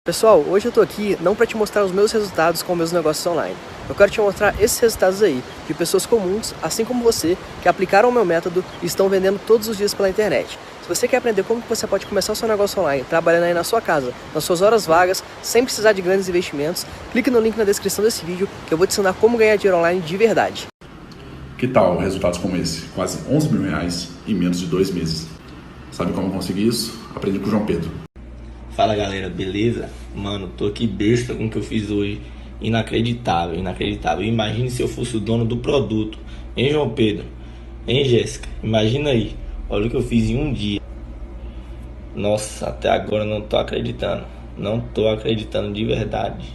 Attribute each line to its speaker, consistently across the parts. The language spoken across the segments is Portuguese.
Speaker 1: Pessoal, hoje eu tô aqui não para te mostrar os meus resultados com meus negócios online. Eu quero te mostrar esses resultados aí, de pessoas comuns, assim como você, que aplicaram o meu método e estão vendendo todos os dias pela internet. Se você quer aprender como você pode começar o seu negócio online, trabalhando aí na sua casa, nas suas horas vagas, sem precisar de grandes investimentos, clique no link na descrição desse vídeo que eu vou te ensinar como ganhar dinheiro online de verdade.
Speaker 2: Que tal resultados como esse? Quase 11 mil reais em menos de 2 meses. Sabe como eu consegui isso? Aprendi com o João Pedro.
Speaker 3: Fala galera, beleza? Mano, tô aqui besta com o que eu fiz hoje. Inacreditável, inacreditável. Imagine se eu fosse o dono do produto. Hein, João Pedro? Hein, Jéssica? Imagina aí. Olha o que eu fiz em um dia. Nossa, até agora eu não tô acreditando. Não tô acreditando de verdade.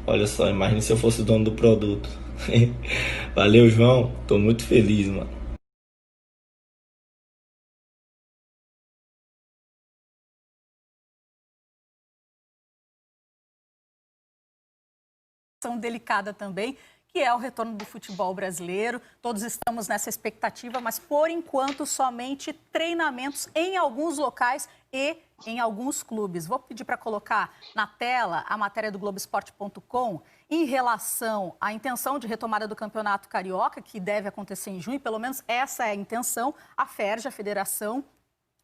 Speaker 3: Olha só, imagine se eu fosse o dono do produto. Valeu, João. Tô muito feliz, mano.
Speaker 4: Delicada também, que é o retorno do futebol brasileiro. Todos estamos nessa expectativa, mas por enquanto somente treinamentos em alguns locais e em alguns clubes. Vou pedir para colocar na tela a matéria do Globoesporte.com em relação à intenção de retomada do Campeonato Carioca, que deve acontecer em junho, pelo menos essa é a intenção. A FERJ, a Federação,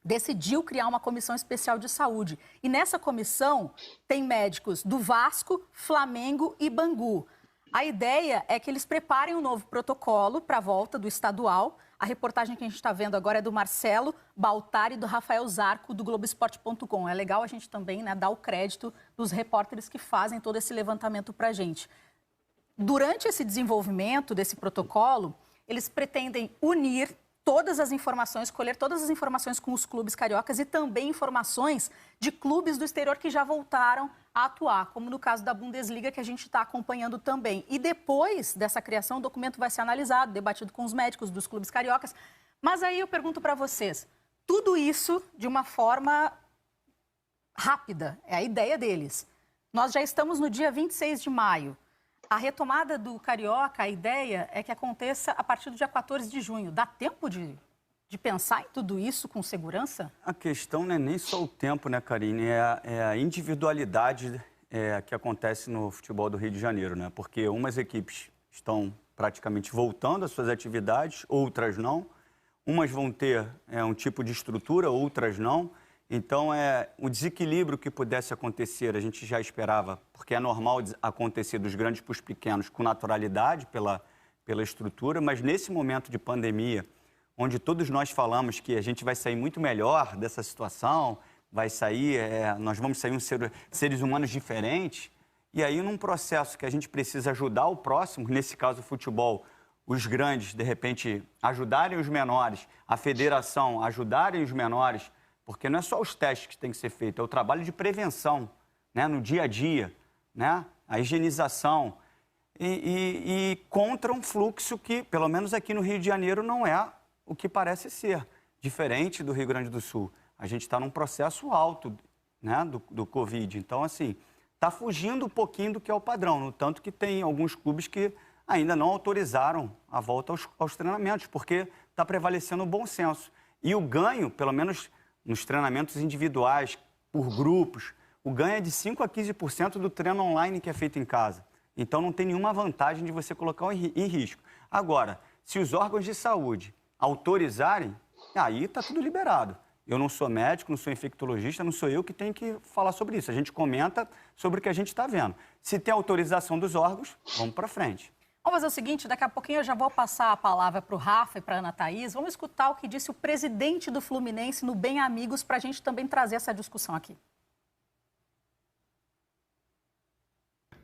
Speaker 4: decidiu criar uma comissão especial de saúde. E nessa comissão tem médicos do Vasco, Flamengo e Bangu. A ideia é que eles preparem um novo protocolo para a volta do estadual. A reportagem que a gente está vendo agora é do Marcelo Baltari e do Rafael Zarco, do Globoesporte.com. É legal a gente também, né, dar o crédito dos repórteres que fazem todo esse levantamento para a gente. Durante esse desenvolvimento desse protocolo, eles pretendem unir todas as informações, colher todas as informações com os clubes cariocas e também informações de clubes do exterior que já voltaram a atuar, como no caso da Bundesliga, que a gente está acompanhando também. E depois dessa criação, o documento vai ser analisado, debatido com os médicos dos clubes cariocas. Mas aí eu pergunto para vocês, tudo isso de uma forma rápida, é a ideia deles. Nós já estamos no dia 26 de maio. A retomada do Carioca, a ideia é que aconteça a partir do dia 14 de junho. Dá tempo de pensar em tudo isso com segurança?
Speaker 5: A questão não é nem só o tempo, né, Karine? É a individualidade que acontece no futebol do Rio de Janeiro, né? Porque umas equipes estão praticamente voltando às suas atividades, outras não. Umas vão ter um tipo de estrutura, outras não. Então, o desequilíbrio que pudesse acontecer, a gente já esperava, porque é normal acontecer dos grandes para os pequenos com naturalidade pela estrutura, mas nesse momento de pandemia, onde todos nós falamos que a gente vai sair muito melhor dessa situação, nós vamos sair seres humanos diferentes, e aí num processo que a gente precisa ajudar o próximo, nesse caso o futebol, os grandes, de repente, ajudarem os menores, a federação ajudarem os menores, porque não é só os testes que tem que ser feito, é o trabalho de prevenção, né, no dia a dia, né, a higienização, e contra um fluxo que, pelo menos aqui no Rio de Janeiro, não é o que parece ser, diferente do Rio Grande do Sul. A gente está num processo alto, né, do Covid, então, assim, está fugindo um pouquinho do que é o padrão, no tanto que tem alguns clubes que ainda não autorizaram a volta aos treinamentos, porque está prevalecendo o bom senso. E o ganho, pelo menos nos treinamentos individuais, por grupos, o ganho é de 5% a 15% do treino online que é feito em casa. Então, não tem nenhuma vantagem de você colocar em risco. Agora, se os órgãos de saúde autorizarem, aí está tudo liberado. Eu não sou médico, não sou infectologista, não sou eu que tenho que falar sobre isso. A gente comenta sobre o que a gente está vendo. Se tem autorização dos órgãos, vamos para frente.
Speaker 4: Vamos fazer o seguinte, daqui a pouquinho eu já vou passar a palavra para o Rafa e para a Ana Thaís. Vamos escutar o que disse o presidente do Fluminense no Bem Amigos para a gente também trazer essa discussão aqui.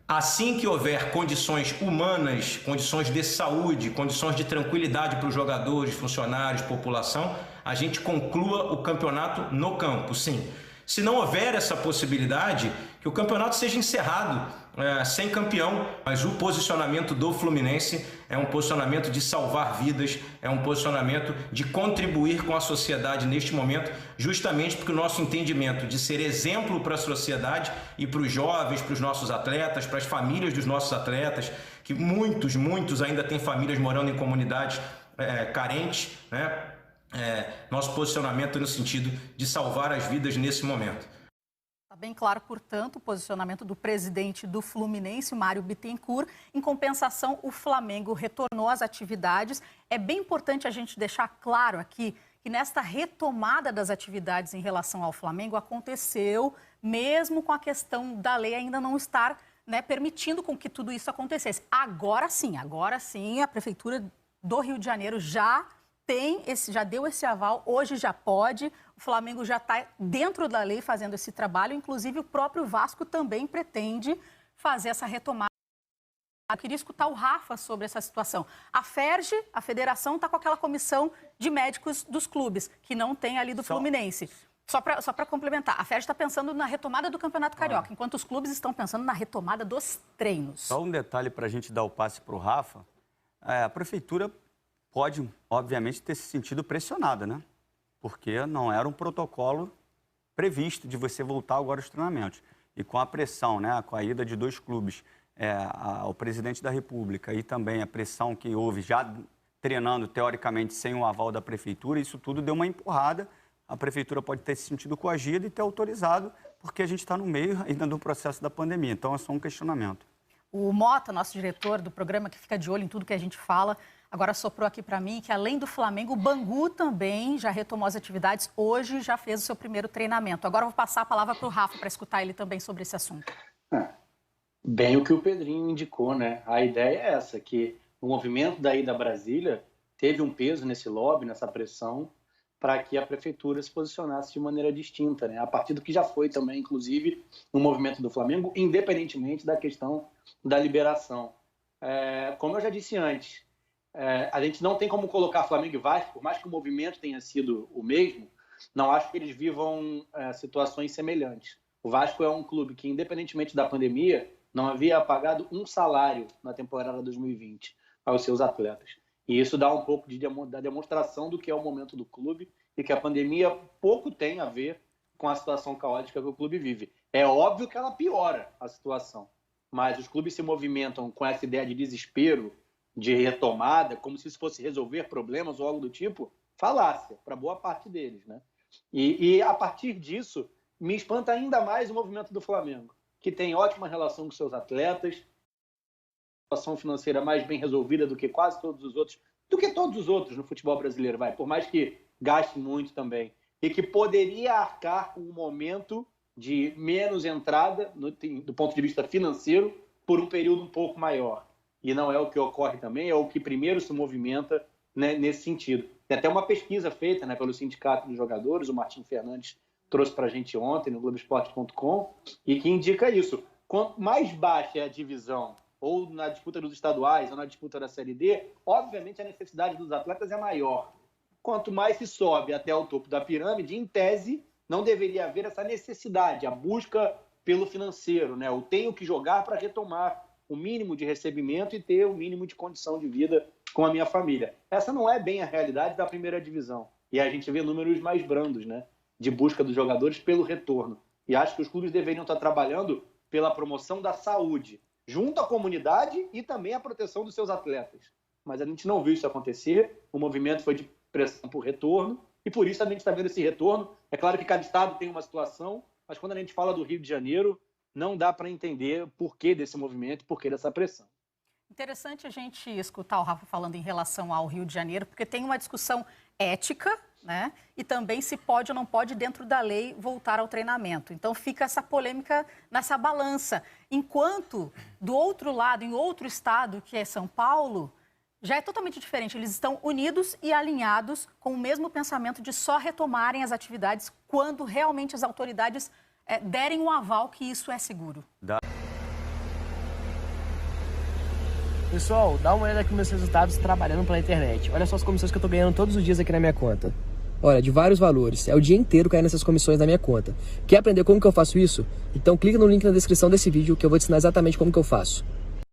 Speaker 6: Assim que houver condições humanas, condições de saúde, condições de tranquilidade para os jogadores, funcionários, população, a gente conclua o campeonato no campo, sim. Se não houver essa possibilidade, que o campeonato seja encerrado sem campeão, mas o posicionamento do Fluminense é um posicionamento de salvar vidas, é um posicionamento de contribuir com a sociedade neste momento, justamente porque o nosso entendimento de ser exemplo para a sociedade e para os jovens, para os nossos atletas, para as famílias dos nossos atletas, que muitos ainda têm famílias morando em comunidades carentes, né? Nosso posicionamento no sentido de salvar as vidas nesse momento.
Speaker 4: Está bem claro, portanto, o posicionamento do presidente do Fluminense, Mário Bittencourt. Em compensação, o Flamengo retornou às atividades. É bem importante a gente deixar claro aqui que nesta retomada das atividades em relação ao Flamengo aconteceu mesmo com a questão da lei ainda não estar, né, permitindo com que tudo isso acontecesse. Agora sim, a Prefeitura do Rio de Janeiro já deu esse aval, hoje já pode, o Flamengo já está dentro da lei fazendo esse trabalho, inclusive o próprio Vasco também pretende fazer essa retomada. Eu queria escutar o Rafa sobre essa situação. A FERJ, a federação, está com aquela comissão de médicos dos clubes, que não tem ali do Fluminense. Só para complementar, a FERJ está pensando na retomada do Campeonato Carioca, enquanto os clubes estão pensando na retomada dos treinos.
Speaker 5: Só um detalhe para a gente dar o passe para o Rafa. A Prefeitura pode, obviamente, ter se sentido pressionada, né? Porque não era um protocolo previsto de você voltar agora aos treinamentos. E com a pressão, né, com a ida de 2 clubes, ao presidente da República e também a pressão que houve já treinando, teoricamente, sem o aval da Prefeitura, isso tudo deu uma empurrada. A Prefeitura pode ter se sentido coagida e ter autorizado, porque a gente está no meio ainda do processo da pandemia. Então, é só um questionamento.
Speaker 4: O Mota, nosso diretor do programa, que fica de olho em tudo que a gente fala, agora soprou aqui para mim que, além do Flamengo, o Bangu também já retomou as atividades. Hoje já fez o seu primeiro treinamento. Agora eu vou passar a palavra para o Rafa para escutar ele também sobre esse assunto.
Speaker 7: Bem o que o Pedrinho indicou, né? A ideia é essa, que o movimento daí da Brasília teve um peso nesse lobby, nessa pressão, para que a Prefeitura se posicionasse de maneira distinta, né? A partir do que já foi também, inclusive, no movimento do Flamengo, independentemente da questão da liberação. Como eu já disse antes, a gente não tem como colocar Flamengo e Vasco, por mais que o movimento tenha sido o mesmo, não acho que eles vivam situações semelhantes. O Vasco é um clube que, independentemente da pandemia, não havia pagado um salário na temporada 2020 aos seus atletas. E isso dá um pouco da demonstração do que é o momento do clube e que a pandemia pouco tem a ver com a situação caótica que o clube vive. É óbvio que ela piora a situação, mas os clubes se movimentam com essa ideia de desespero, de retomada, como se isso fosse resolver problemas ou algo do tipo, falácia para boa parte deles, né? E a partir disso, me espanta ainda mais o movimento do Flamengo, que tem ótima relação com seus atletas, situação financeira mais bem resolvida do que quase todos os outros no futebol brasileiro, por mais que gaste muito também, e que poderia arcar com um momento de menos entrada do ponto de vista financeiro por um período um pouco maior. E não é o que ocorre também, é o que primeiro se movimenta, né, nesse sentido. Tem até uma pesquisa feita, né, pelo Sindicato dos Jogadores, o Martim Fernandes trouxe para a gente ontem no Globoesporte.com, e que indica isso. Quanto mais baixa é a divisão, ou na disputa dos estaduais, ou na disputa da Série D, obviamente a necessidade dos atletas é maior. Quanto mais se sobe até o topo da pirâmide, em tese, não deveria haver essa necessidade, a busca pelo financeiro, né? Eu tenho que jogar para retomar o mínimo de recebimento e ter o mínimo de condição de vida com a minha família. Essa não é bem a realidade da primeira divisão. E a gente vê números mais brandos, né, de busca dos jogadores pelo retorno. E acho que os clubes deveriam estar trabalhando pela promoção da saúde, junto à comunidade e também à proteção dos seus atletas. Mas a gente não viu isso acontecer, o movimento foi de pressão por retorno, e por isso a gente está vendo esse retorno. É claro que cada estado tem uma situação, mas quando a gente fala do Rio de Janeiro, não dá para entender o porquê desse movimento, o porquê dessa pressão.
Speaker 4: Interessante a gente escutar o Rafa falando em relação ao Rio de Janeiro, porque tem uma discussão ética, né? E também se pode ou não pode, dentro da lei, voltar ao treinamento. Então fica essa polêmica nessa balança. Enquanto, do outro lado, em outro estado, que é São Paulo, já é totalmente diferente. Eles estão unidos e alinhados com o mesmo pensamento de só retomarem as atividades quando realmente as autoridades derem um aval que isso é seguro.
Speaker 1: Pessoal, dá uma olhada aqui nos meus resultados trabalhando pela internet. Olha só as comissões que eu tô ganhando todos os dias aqui na minha conta. Olha, de vários valores. É o dia inteiro caindo nessas comissões na minha conta. Quer aprender como que eu faço isso? Então clica no link na descrição desse vídeo que eu vou te ensinar exatamente como que eu faço.